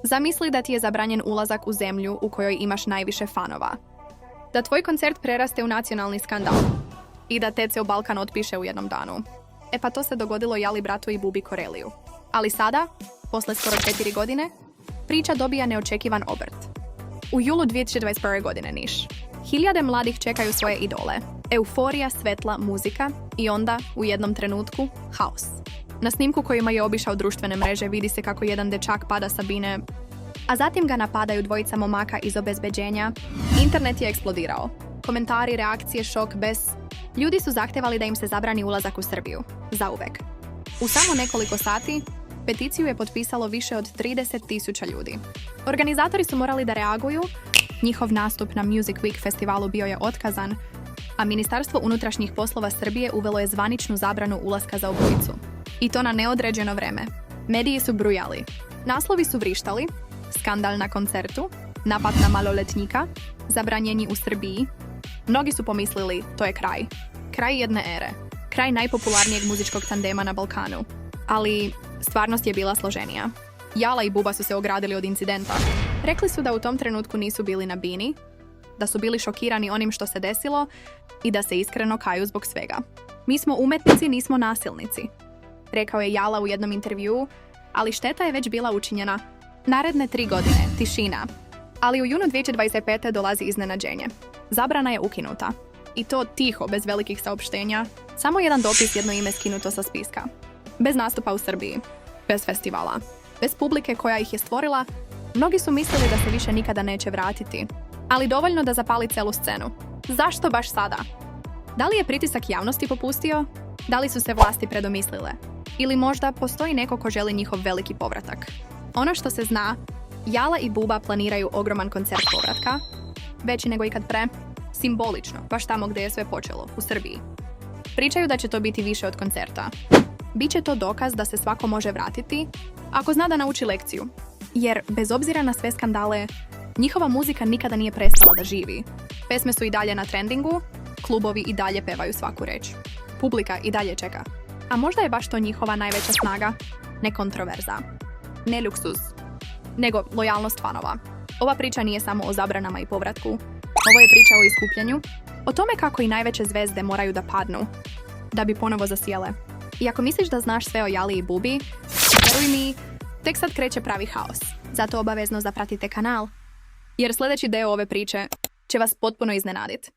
Zamisli da ti je zabranjen ulazak u zemlju u kojoj imaš najviše fanova. Da tvoj koncert preraste u nacionalni skandal. I da TC Balkan otpiše u jednom danu. E pa to se dogodilo Jali bratu i Bubi Koreliju. Ali sada, posle skoro 4 godine, priča dobija neočekivan obrt. U julu 2021. godine Niš. Hiljade mladih čekaju svoje idole. Euforija, svetla, muzika i onda, u jednom trenutku, haos. Na snimku kojima je obišao društvene mreže vidi se kako jedan dečak pada sa bine, a zatim ga napadaju dvojica momaka iz obezbeđenja. Internet je eksplodirao. Komentari, reakcije, šok, bes. Ljudi su zahtevali da im se zabrani ulazak u Srbiju. Zauvek. U samo nekoliko sati, peticiju je potpisalo više od 30.000 ljudi. Organizatori su morali da reaguju, njihov nastup na Music Week festivalu bio je otkazan, a Ministarstvo unutrašnjih poslova Srbije uvelo je zvaničnu zabranu ulaska za obojicu. I to na neodređeno vreme. Mediji su brujali. Naslovi su vrištali, skandal na koncertu, napad na maloletnika, zabranjeni u Srbiji. Mnogi su pomislili, to je kraj. Kraj jedne ere. Kraj najpopularnijeg muzičkog tandema na Balkanu. Ali stvarnost je bila složenija. Jala i Buba su se ogradili od incidenta. Rekli su da u tom trenutku nisu bili na bini, da su bili šokirani onim što se desilo i da se iskreno kaju zbog svega. Mi smo umetnici, nismo nasilnici, rekao je Jala u jednom intervjuu, ali šteta je već bila učinjena. Naredne 3 godine, tišina. Ali u junu 2025. dolazi iznenađenje. Zabrana je ukinuta. I to tiho, bez velikih saopštenja. Samo jedan dopis, jedno ime skinuto sa spiska. Bez nastupa u Srbiji. Bez festivala. Bez publike koja ih je stvorila. Mnogi su mislili da se više nikada neće vratiti. Ali dovoljno da zapali celu scenu. Zašto baš sada? Da li je pritisak javnosti popustio? Da li su se vlasti predomislile? Ili možda postoji neko ko želi njihov veliki povratak? Ono što se zna, Jala i Buba planiraju ogroman koncert povratka, veći nego ikad pre, simbolično, baš tamo gdje je sve počelo, u Srbiji. Pričaju da će to biti više od koncerta. Biće to dokaz da se svako može vratiti, ako zna da nauči lekciju. Jer, bez obzira na sve skandale, njihova muzika nikada nije prestala da živi. Pesme su i dalje na trendingu, klubovi i dalje pevaju svaku reč. Publika i dalje čeka. A možda je baš to njihova najveća snaga? Ne kontroverza. Ne luksuz. Nego lojalnost fanova. Ova priča nije samo o zabranama i povratku. Ovo je priča o iskupljenju. O tome kako i najveće zvezde moraju da padnu, da bi ponovo zasijele. I ako misliš da znaš sve o Jali i Bubi, veruj mi, tek sad kreće pravi haos. Zato obavezno zapratite kanal, jer sljedeći deo ove priče će vas potpuno iznenaditi.